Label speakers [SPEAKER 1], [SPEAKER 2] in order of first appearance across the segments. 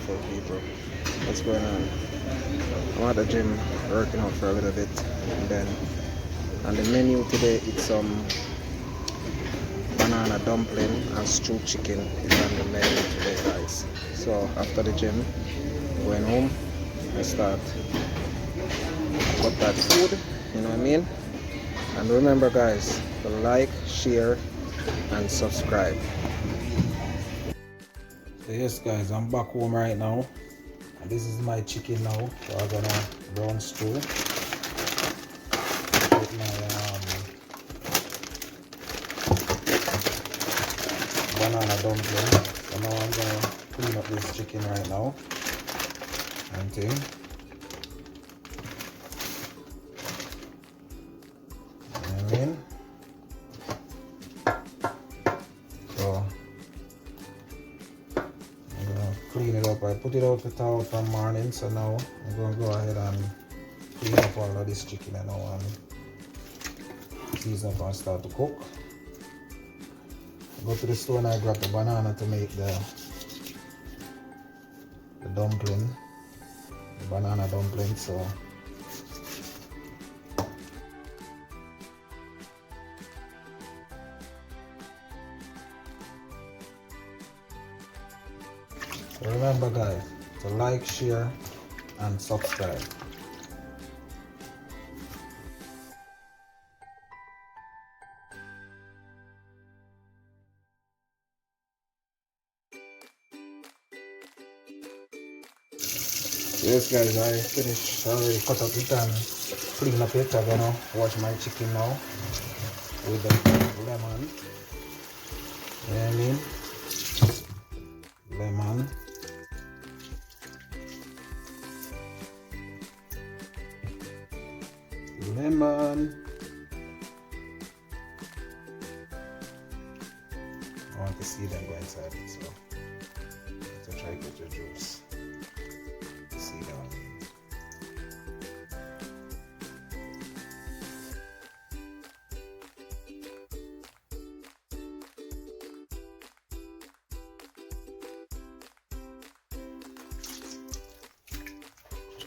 [SPEAKER 1] beautiful people. What's going on? I'm at the gym working out for a little bit, and then on the menu today it's some banana dumpling and stewed chicken is on the menu today, guys. So after the gym, going home, I start got that food, you know what I mean? And remember, guys, to like, share, and subscribe. So yes, guys, I'm back home right now, and this is my chicken now. So I'm gonna brown stew with my banana dumpling. So now I'm gonna clean up this chicken right now and thing. You know what I mean? So I'm gonna clean it up. I put it out for from morning, so now I'm gonna go ahead and clean up all of this chicken and now and season up and start to cook. Go to the store and I grab the banana to make the dumpling, the banana dumpling. So remember, guys, to like, share, and subscribe. Yes, guys, I finished already. Cut up it and clean up it. I'm gonna wash my chicken now with the lemon. You know what I mean? Lemon. Lemon. I want to see them go inside it, so to try to get your juice. To see them.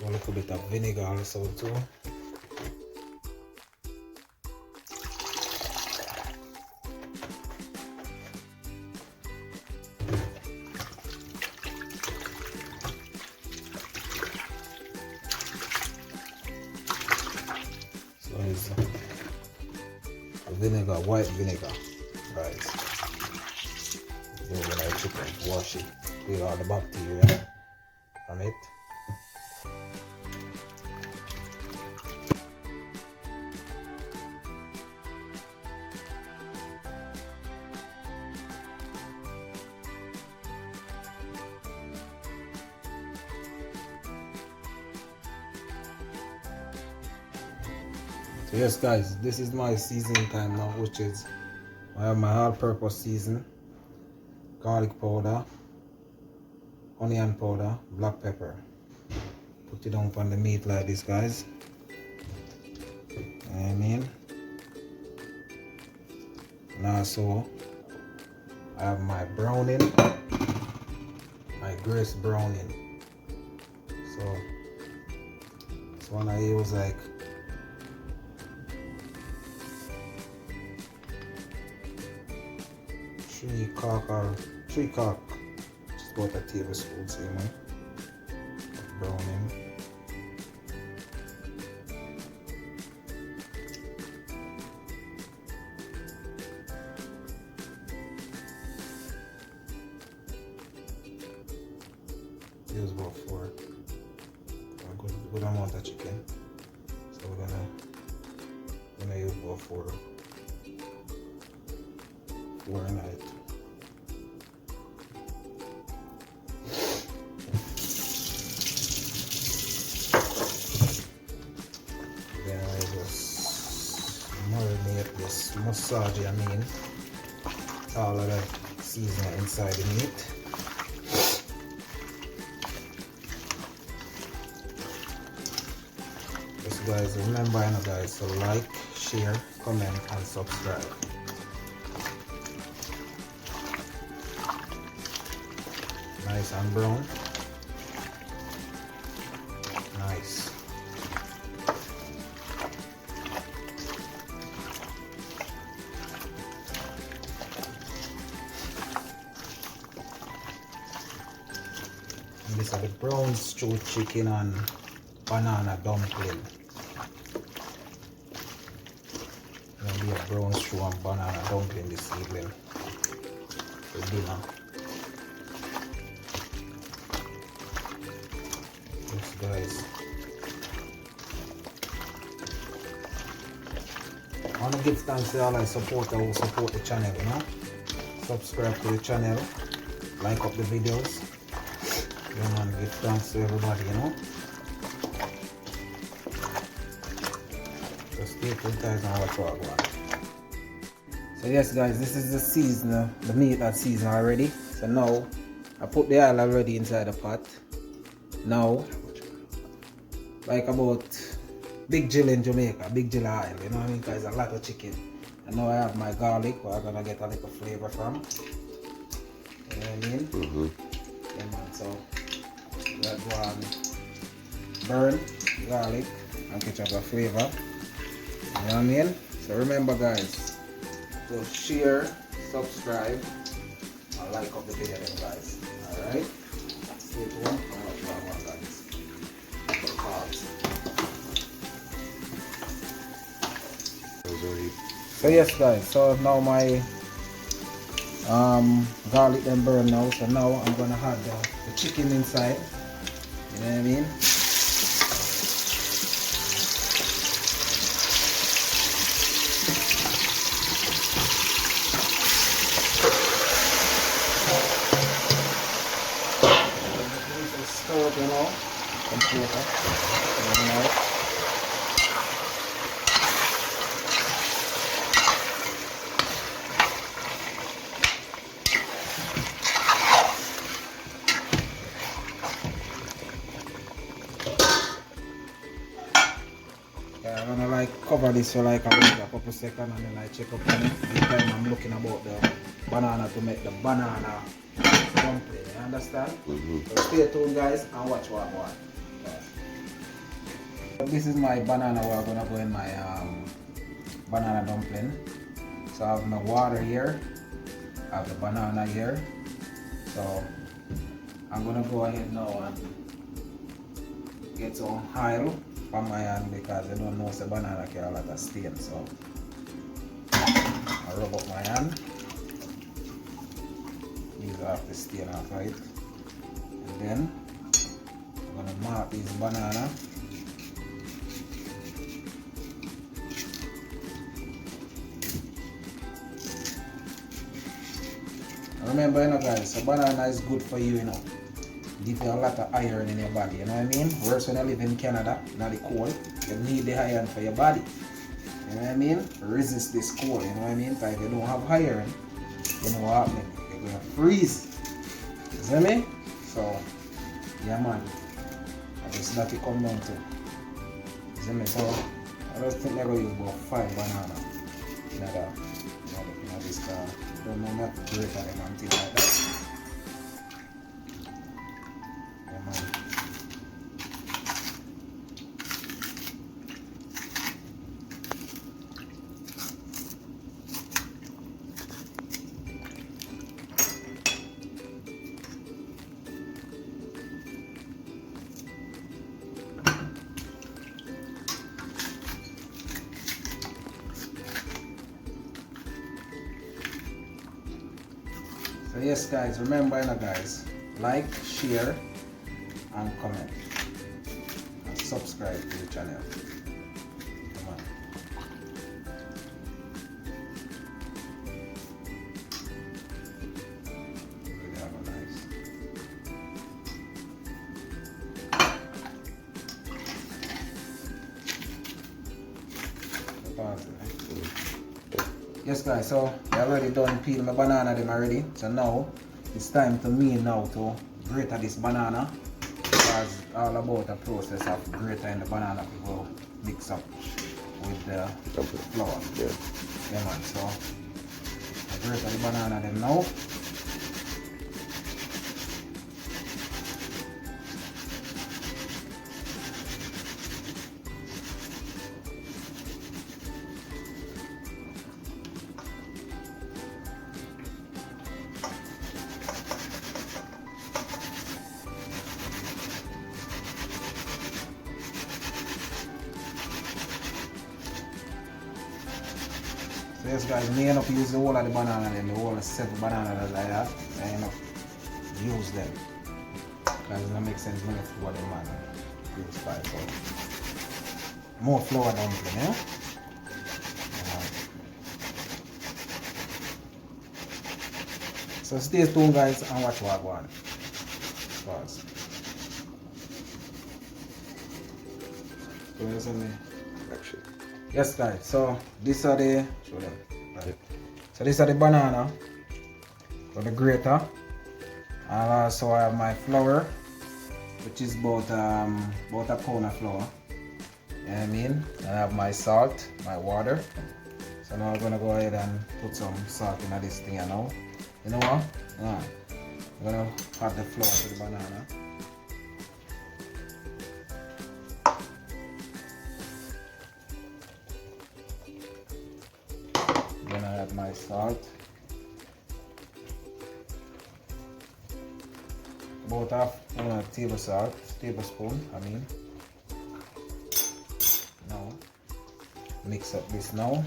[SPEAKER 1] A little bit of vinegar also too. So it's vinegar, white vinegar, guys. When I chicken, wash it, clear all the bacteria from it. So yes, guys, this is my seasoning time now, which is I have my all-purpose season, garlic powder, onion powder, black pepper. Put it down on the meat like this, guys. You know what I mean? And also I have my browning, my grace browning. So this one I use like 3 cork, just about a tablespoon, say man, of browning. Use about 4, a good amount of chicken, so we're gonna use about 4 in it. Then I just marinate this, massage, all of the seasoning inside the meat. Just guys, remember, guys, to like, share, comment, and subscribe. Nice and brown. nice. And this is the brown stew chicken and banana dumpling. Gonna be a brown stew and banana dumpling this evening for dinner. Yes, guys. I want to give thanks to all my supporters who support the channel, you know. Subscribe to the channel, like up the videos. Yeah, man, give thanks to everybody, you know. So stay tuned, guys, and watch what I want. So yes, guys, this is the season, the meat that season already. So now I put the oil already inside the pot. Now, like about big jill in Jamaica, big jill oil, you know what I mean? Because a lot of chicken. And now I have my garlic, where I'm gonna get a little flavor from. You know what I mean? Yeah, man, so let's go and burn garlic and catch up a flavor. You know what I mean? So remember, guys, to share, subscribe, and like up the video then, guys. Alright? Stay tuned and watch what I want, guys. Pause. So yes, guys, so now my garlic then burn now, so now I'm gonna add the chicken inside. You know what I mean? Stir up, you know, and cook it. I'm gonna like cover this for like a couple seconds and then I check up on it. This time I'm looking about the banana to make the banana dumpling. You understand? So stay tuned, guys, and watch what I want. So this is my banana where I'm gonna go in my banana dumpling. So I have my water here, I have the banana here. So I'm gonna go ahead now and get some oil on my hand because I don't know if the banana carry a lot of stain, so I rub up my hand, use off the stain off it, and then I'm gonna mark this banana. Remember, you know, guys, a banana is good for you, you know. Give you a lot of iron in your body, you know what I mean? Worse when you live in Canada, not the cold, you need the iron for your body. You know what I mean? Resist this cold, you know what I mean? Because if you don't have iron, you know what happens? You're gonna freeze. You see me? So, yeah, man. I just that it come down to. You see me? So, I just think they're gonna use about 5 bananas in this car. Don't know not to break them and things like that. So yes, guys, remember, you know, guys, like, share, and comment, and subscribe to the channel. Come on. Really have a nice. Yes, guys, so I already done peel my banana them already. So now it's time to me now to grate this banana. Because all about the process of grating the banana before mix up with the flour. Yeah, man. So I grate the banana them now. Yes guys, me end up use the whole of the banana and the whole 7 bananas that I have. I end up use them. Because it doesn't make sense when you flour them and use 5. So more flour dumpling, yeah? So stay tuned guys and watch what I want. Pause. Yes guys, so these are the so these are the banana for the grater, and also I have my flour, which is about a pound of flour. You know what I mean? And I have my salt, my water. So now I'm gonna go ahead and put some salt in this thing now. You know what? I'm gonna add the flour to the banana. Then I add my salt. About half tablespoon, I mean. Now, mix up this now.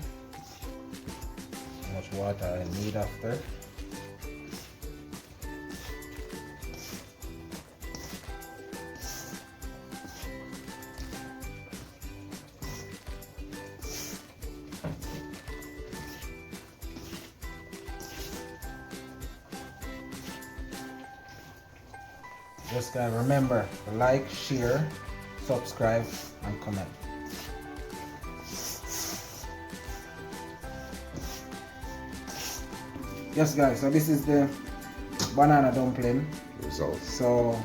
[SPEAKER 1] How much water I need after. Just gotta remember to like, share, subscribe, and comment. Yes guys, so this is the banana dumpling result. So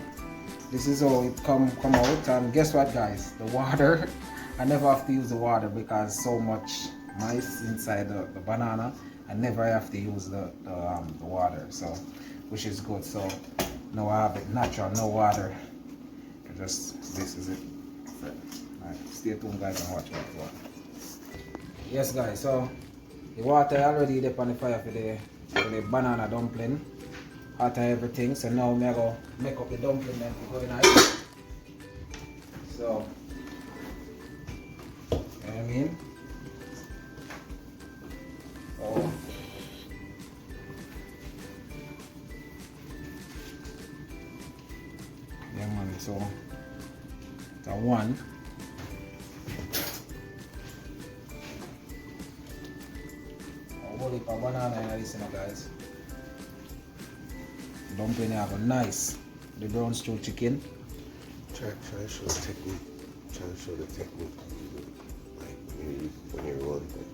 [SPEAKER 1] this is how it come out, and guess what guys, the water, I never have to use the water because so much mice inside the banana. I never have to use the water, so which is good. So now I have it natural, no water. Just this is it. Alright, stay tuned guys and watch what you want. Yes guys, so the water already there on the fire for the banana dumpling. Hot and everything. So now I'm gonna make up the dumpling and go in it. So you know what I mean? Oh. Yeah man, so the one. I'll hold it for banana and this guys. Dumpling have a nice the brown stew chicken.
[SPEAKER 2] Try to show the technique. Try to show the technique. Like when you're rolling it.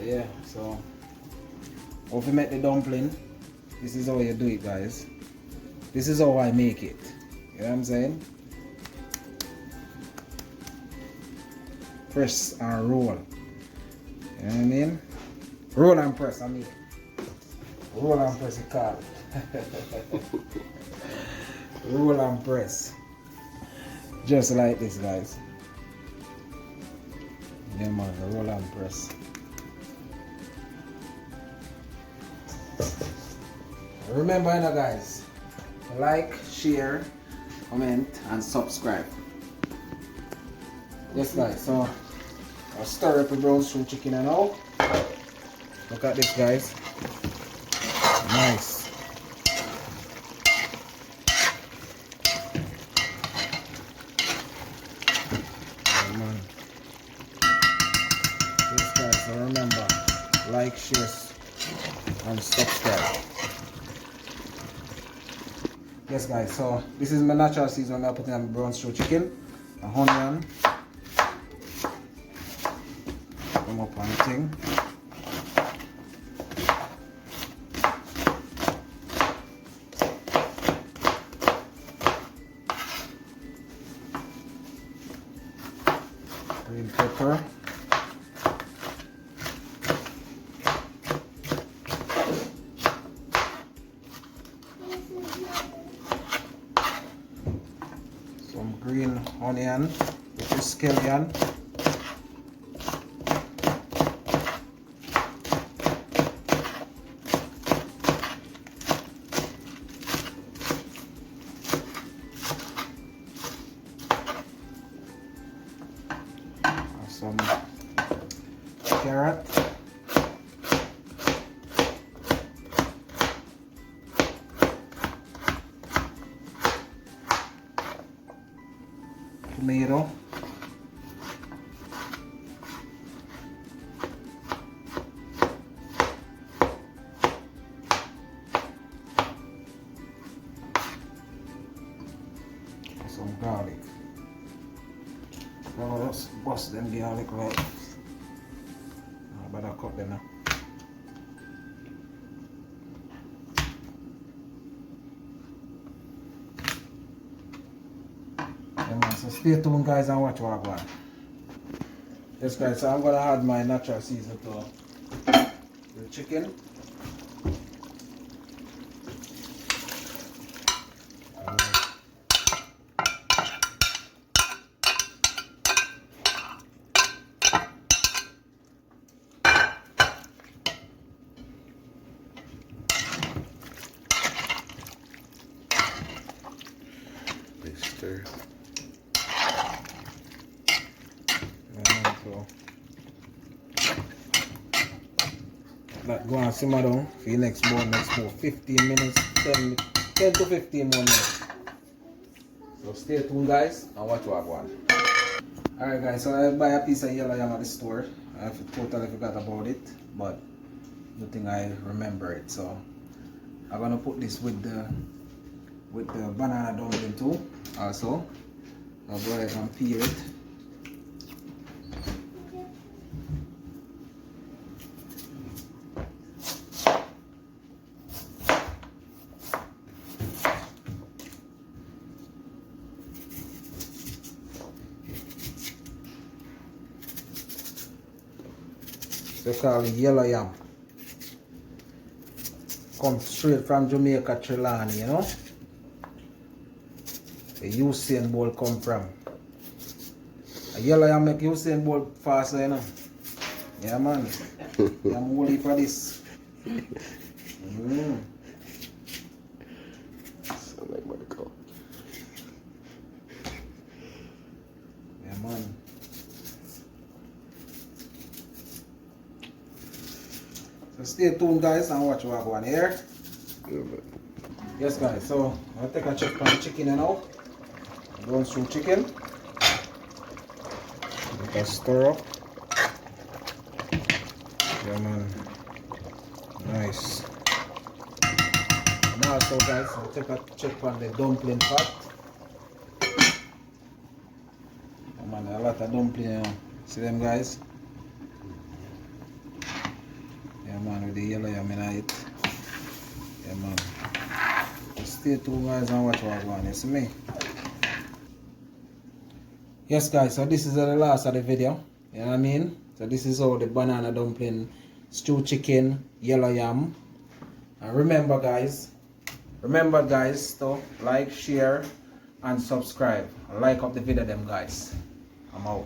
[SPEAKER 1] Yeah, so if you make the dumpling, this is how you do it guys. This is how I make it. You know what I'm saying? Press and roll. You know what I mean? Roll and press, I mean. Roll and press it call. Roll and press. Just like this guys. Yeah man, roll and press. Remember you know guys, like, share, comment and subscribe. Yes guys, so I'll stir up the brown stew chicken and all. Look at this guys. Nice. Oh, man. Yes guys, so remember, like, share and subscribe. Yes guys, so this is my natural season. I'm putting on brown stew chicken, a onion, come up on the thing. Green pepper. Some green onion, which is scallion. carrot. Tomato. Some garlic. Now let's bust them garlic right. About a cup there now. Yeah, man, so stay tuned guys and watch what I go on. Yes guys, so I'm gonna add my natural season to the chicken.
[SPEAKER 2] Big stir.
[SPEAKER 1] So that go and simmer down for the next 15 minutes, 10 to 15 more minutes. So stay tuned guys and watch what I want. Alright guys, so I buy a piece of yellow yam at the store. I totally forgot about it, but good thing I remember it. So I'm gonna put this with the banana dumpling too. Also, I'll go ahead and peel it. They call it yellow yam. Come straight from Jamaica, Trelawney, you know. The Usain Bolt come from. A yellow yam make Usain Bolt faster, you know. Yeah, man. I'm ready for this.
[SPEAKER 2] Sound like medical.
[SPEAKER 1] Yeah, man. So stay tuned, guys, and watch what I go on here.
[SPEAKER 2] Good.
[SPEAKER 1] Yes, guys. So I'll take a check on the chicken now. Going through chicken. Just stir up. Yeah, man. Nice. And also, guys, I'll take a check on the dumpling pot. Yeah, man, a lot of dumpling, you know. See them, guys? Yeah, man, with the yellow yam in it. Yeah, man. Just stay tuned, guys, and watch what I go on. You see me? Yes, guys, so this is the last of the video. You know what I mean? So this is all the banana dumpling, stew chicken, yellow yam. And remember guys, to like, share, and subscribe. Like up the video them guys. I'm out.